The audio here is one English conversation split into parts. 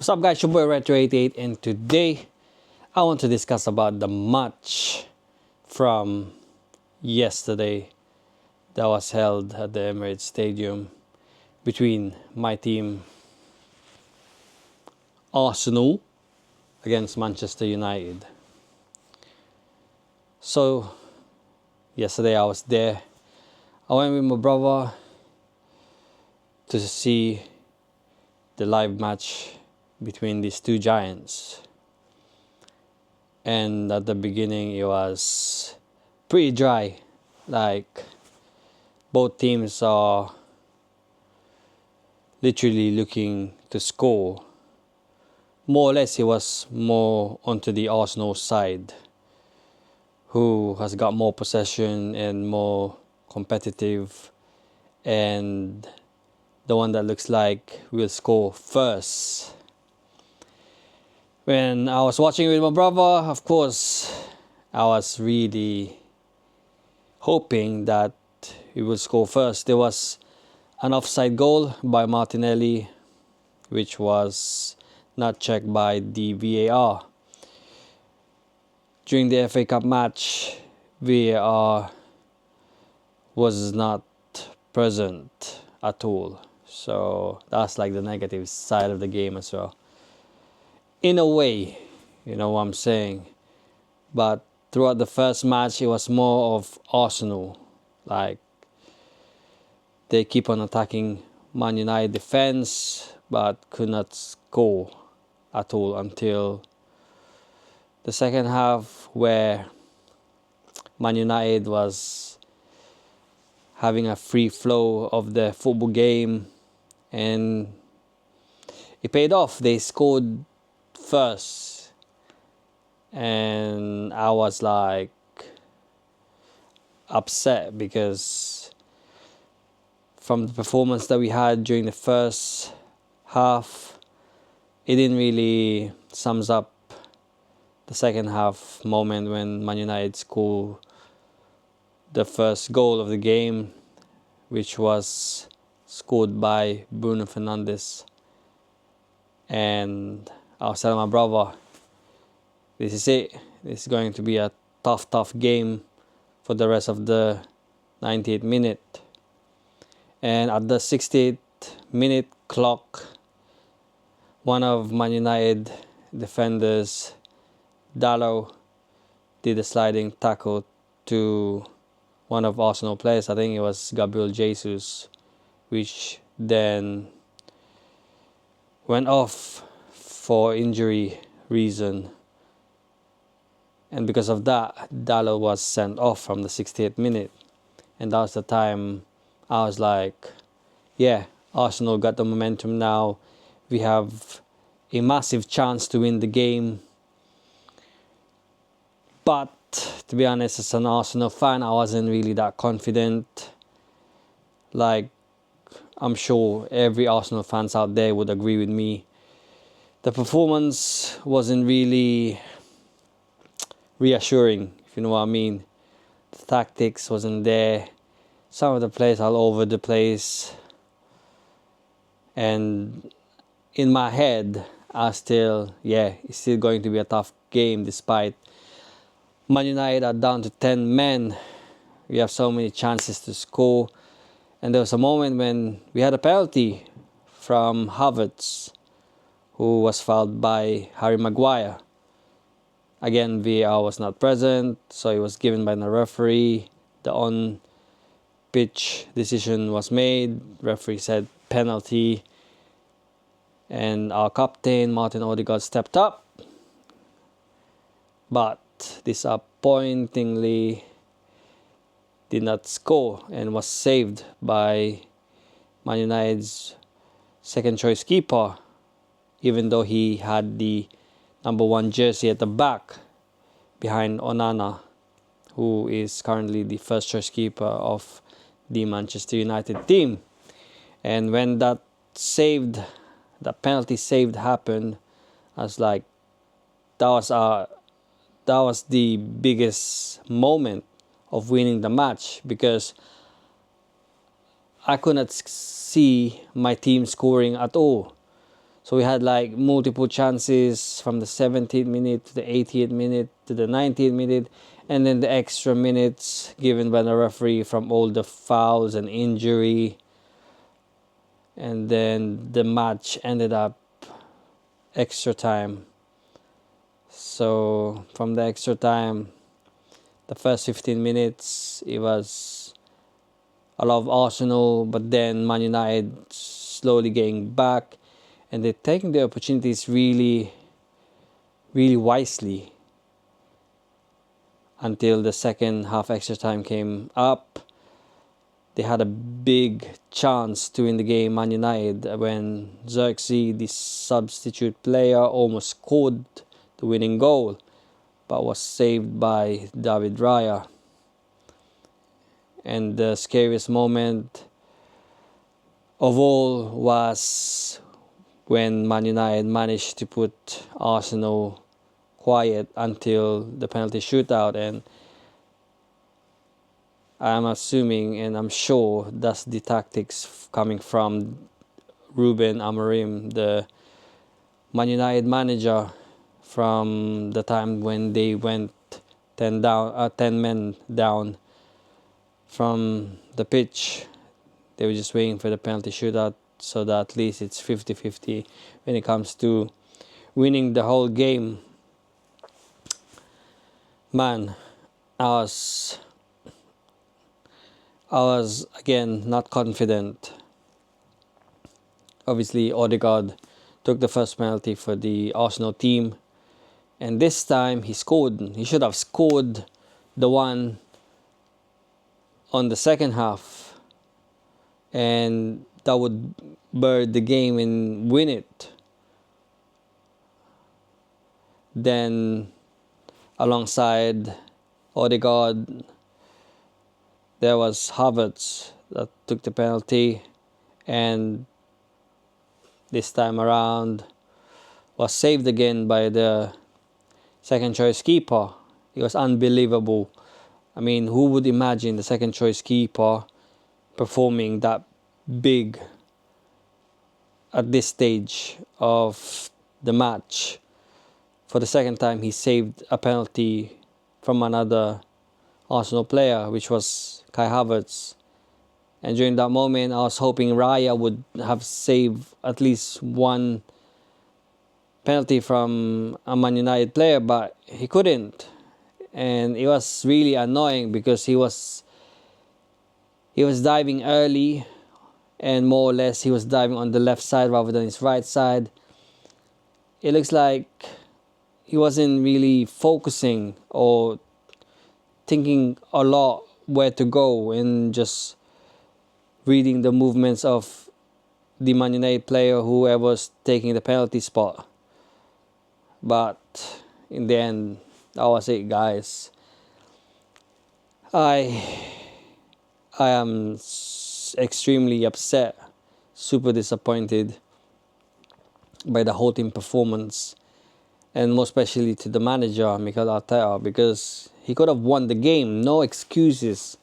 What's up guys, your boy Retro88, and today I want to discuss about the match from yesterday that was held at the Emirates Stadium between my team Arsenal against Manchester United. So yesterday I was there. I went with my brother to see the live match between these two giants, and at the beginning it was pretty dry, like both teams are literally looking to score. More or less it was more onto the Arsenal side, who has got more possession and more competitive, and the one that looks like will score first. When I was watching with my brother, of course, I was really hoping that he will score first. There was an offside goal by Martinelli, which was not checked by the VAR. During the FA Cup match, VAR was not present at all. So that's like the negative side of the game as well. In a way, you know what I'm saying. But throughout the first match, it was more of Arsenal. Like, they keep on attacking Man United defense, but could not score at all until the second half, where Man United was having a free flow of the football game, and it paid off. They scored first, and I was like upset because from the performance that we had during the first half, it didn't really sums up the second half moment when Man United scored the first goal of the game, which was scored by Bruno Fernandes. And I was telling my brother, this is it. This is going to be a tough game for the rest of the 98th minute. And at the 68th minute clock, one of Man United defenders, Dalot, did a sliding tackle to one of Arsenal players. I think it was Gabriel Jesus, which then went off for injury reason, and because of that, Dalot was sent off from the 68th minute. And that was the time I was like, yeah, Arsenal got the momentum now. We have a massive chance to win the game. But to be honest, as an Arsenal fan, I wasn't really that confident. Like, I'm sure every Arsenal fans out there would agree with me. The performance wasn't really reassuring, if you know what I mean. The tactics wasn't there. Some of the players all over the place. And in my head, it's still going to be a tough game despite Man United are down to 10 men. We have so many chances to score. And there was a moment when we had a penalty from Havertz, who was fouled by Harry Maguire. Again, VAR was not present, so it was given by the referee. The on-pitch decision was made. Referee said penalty. And our captain, Martin Odegaard, stepped up. But disappointingly did not score and was saved by Man United's second choice keeper, even though he had the number 1 jersey at the back behind Onana, who is currently the first choice keeper of the Manchester United team. And when that penalty saved happened, I was like, that was the biggest moment of winning the match, because I could not see my team scoring at all. So we had like multiple chances from the 17th minute to the 80th minute to the 90th minute, and then the extra minutes given by the referee from all the fouls and injury. And then the match ended up extra time. So from the extra time, the first 15 minutes, it was a lot of Arsenal, but then Man United slowly getting back, and they're taking the opportunities really, really wisely until the second half extra time came up. They had a big chance to win the game, Man United, when Xerxes, the substitute player, almost scored the winning goal, but was saved by David Raya. And the scariest moment of all was when Man United managed to put Arsenal quiet until the penalty shootout, and I'm assuming and I'm sure that's the tactics coming from Ruben Amorim, the Man United manager, from the time when they went 10 men down from the pitch. They were just waiting for the penalty shootout so that at least it's 50-50 when it comes to winning the whole game. Man, I was again not confident. Obviously, Odegaard took the first penalty for the Arsenal team, and this time he scored. He should have scored the one on the second half, and that would bird the game and win it. Then alongside Odegaard, there was Havertz that took the penalty, and this time around was saved again by the second choice keeper. It was unbelievable. I mean, who would imagine the second choice keeper performing that big at this stage of the match? For the second time, he saved a penalty from another Arsenal player, which was Kai Havertz. And during that moment, I was hoping Raya would have saved at least one penalty from a Man United player, but he couldn't. And it was really annoying because he was diving early, and more or less he was diving on the left side rather than his right side. It looks like he wasn't really focusing or thinking a lot where to go and just reading the movements of the Man United player, whoever was taking the penalty spot. But in the end, that was it, guys. I am extremely upset, super disappointed by the whole team performance, and most especially to the manager, Mikel Arteta, because he could have won the game. No excuses.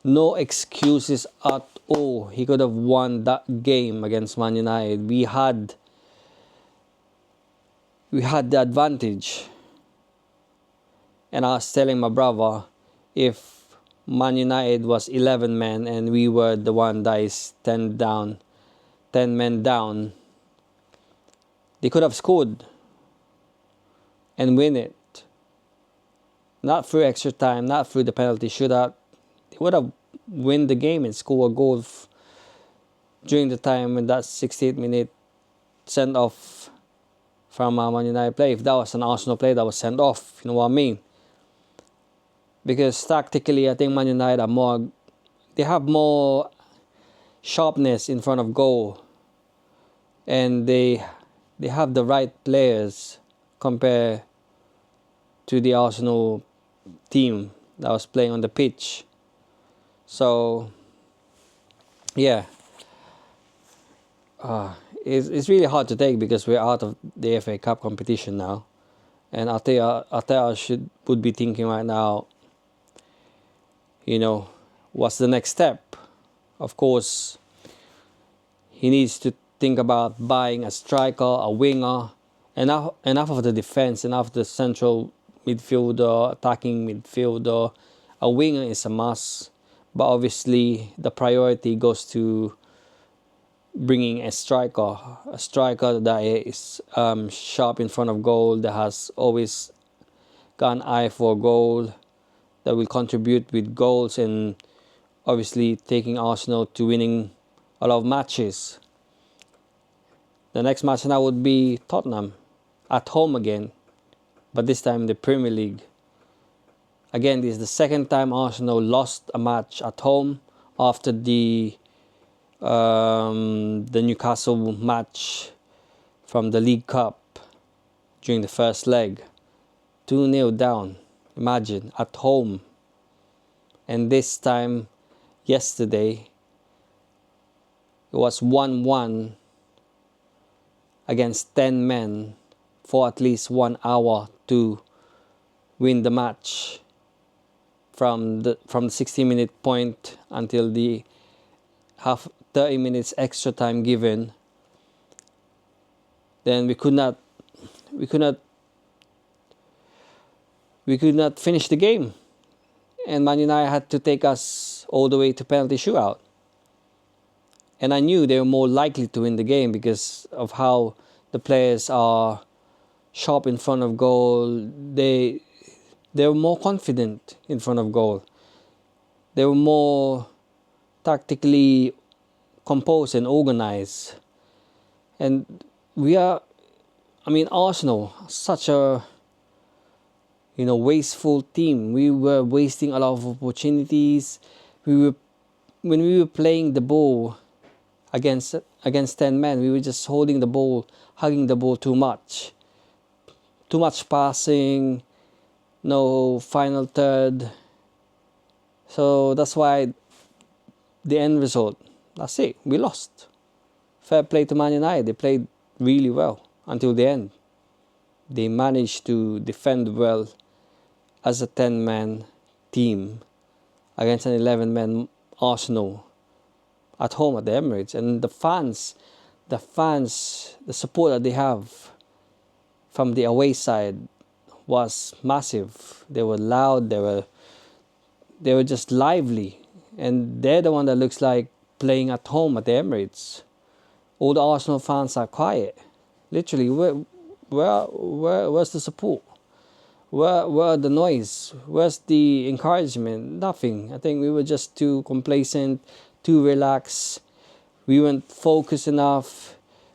No excuses at all. He could have won that game against Man United. We had the advantage. And I was telling my brother, if Man United was 11 men and we were the one that is 10 men down, they could have scored and win it. Not through extra time, not through the penalty shootout. They would have win the game and score a goal during the time when that 68th minute sent off from a Man United player. If that was an Arsenal player that was sent off, you know what I mean? Because tactically, I think Man United they have more sharpness in front of goal, and they have the right players compared to the Arsenal team that was playing on the pitch. So, yeah, it's really hard to take because we're out of the FA Cup competition now, and Arteta would be thinking right now, what's the next step? Of course, he needs to think about buying a striker, a winger, enough of the defense, enough of the central midfielder, attacking midfielder. A winger is a must, but obviously the priority goes to bringing a striker that is sharp in front of goal, that has always got an eye for goal, that will contribute with goals and obviously taking Arsenal to winning a lot of matches. The next match now would be Tottenham at home again, but this time the Premier League. Again, this is the second time Arsenal lost a match at home after the Newcastle match from the League Cup during the first leg. 2-0 down, imagine, at home. And this time, yesterday, it was 1-1 against 10 men for at least 1 hour to win the match from the 60-minute point until the 30 minutes extra time given. Then we could not finish the game, and Man United had to take us all the way to penalty shootout. And I knew they were more likely to win the game because of how the players are sharp in front of goal. They were more confident in front of goal. They were more tactically composed and organized. And Arsenal, such a wasteful team. We were wasting a lot of opportunities. When we were playing the ball against 10 men, we were just holding the ball, hugging the ball too much. Too much passing, no final third. So that's why the end result, that's it, we lost. Fair play to Man United. They played really well until the end. They managed to defend well as a 10-man team against an 11-man Arsenal at home at the Emirates. And the fans, the support that they have from the away side was massive. They were loud, they were just lively. And they're the one that looks like playing at home at the Emirates. All the Arsenal fans are quiet. Literally, where's the support? Where the noise? Where's the encouragement? Nothing. I think we were just too complacent, too relaxed. We weren't focused enough.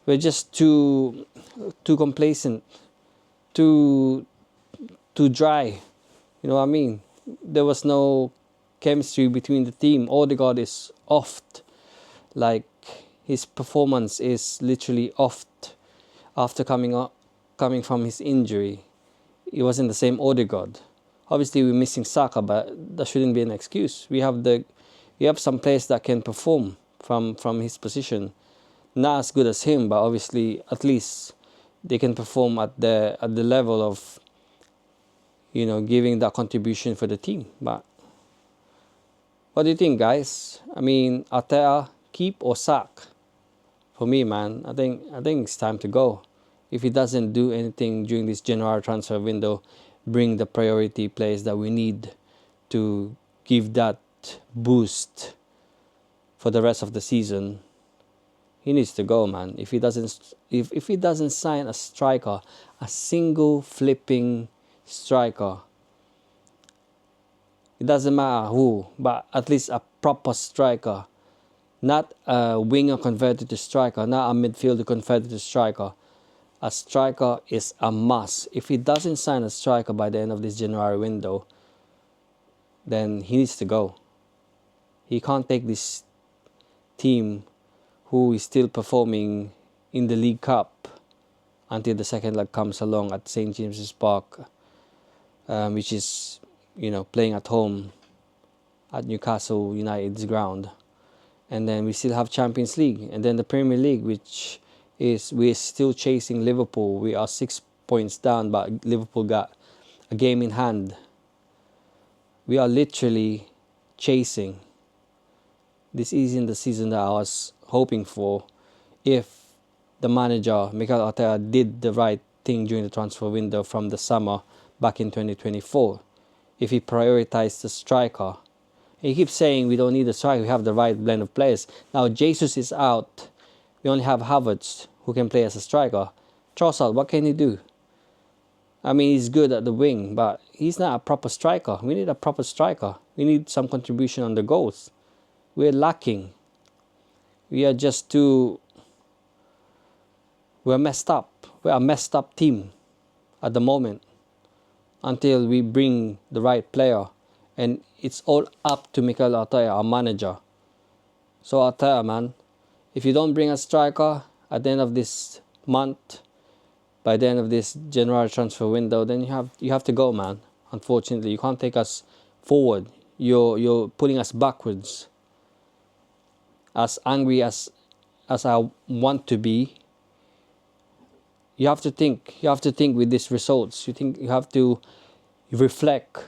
We're just too complacent, too dry. You know what I mean? There was no chemistry between the team. Odegaard is off. Like, his performance is literally off after coming from his injury. It wasn't the same Odegaard. Obviously, we're missing Saka, but that shouldn't be an excuse. We have some players that can perform from his position. Not as good as him, but obviously at least they can perform at the level of giving that contribution for the team. But what do you think, guys? Arteta, keep or sack? For me, man, I think it's time to go. If he doesn't do anything during this January transfer window, bring the priority players that we need to give that boost for the rest of the season, he needs to go, man. If he doesn't sign a striker, a single flipping striker, it doesn't matter who, but at least a proper striker, not a winger converted to striker, not a midfielder converted to striker. A striker is a must. If he doesn't sign a striker by the end of this January window, then he needs to go. He can't take this team who is still performing in the League Cup until the second leg comes along at St. James's Park, which is, playing at home at Newcastle United's ground. And then we still have Champions League, and then the Premier League, which we're still chasing Liverpool. We are 6 points down, but Liverpool got a game in hand. We are literally chasing. This isn't the season that I was hoping for if the manager, Mikel Arteta, did the right thing during the transfer window from the summer back in 2024. If he prioritized the striker, he keeps saying we don't need a striker, we have the right blend of players. Now Jesus is out, we only have Havertz who can play as a striker. Trossard, what can he do? I mean, he's good at the wing, but he's not a proper striker. We need a proper striker. We need some contribution on the goals. We're lacking. We are just too... We're messed up. We're a messed up team at the moment until we bring the right player. And it's all up to Mikel Arteta, our manager. So Arteta, man, if you don't bring a striker at the end of this month, by the end of this January transfer window, then you have to go, man. Unfortunately, you can't take us forward. You're pulling us backwards. As angry as I want to be, you have to think. You have to think with these results. You have to reflect.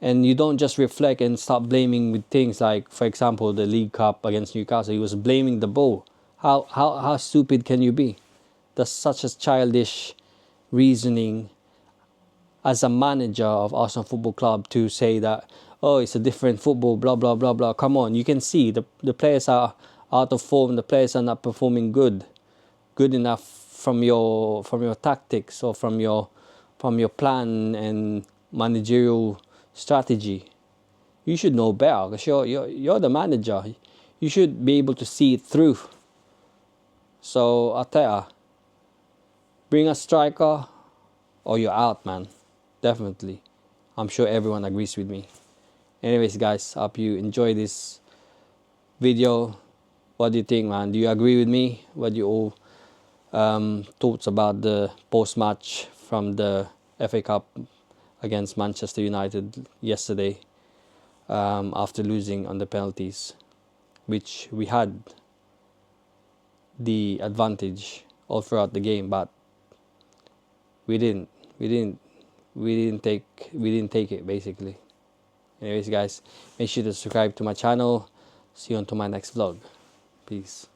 And you don't just reflect and start blaming with things like, for example, the League Cup against Newcastle. He was blaming the ball. How stupid can you be? That's such a childish reasoning as a manager of Arsenal Football Club to say that, oh, it's a different football, blah, blah, blah, blah. Come on, you can see the players are out of form. The players are not performing good enough from your tactics or from your plan and managerial strategy. You should know better because you're the manager. You should be able to see it through. So Arteta, bring a striker or you're out, man. Definitely. I'm sure everyone agrees with me. Anyways, guys, hope you enjoy this video. What do you think, man? Do you agree with me? What do you all thoughts about the post-match from the FA Cup against Manchester United yesterday, after losing on the penalties, which we had the advantage all throughout the game, but we didn't take it, basically. Anyways, guys, make sure to subscribe to my channel. See you on to my next vlog. Peace.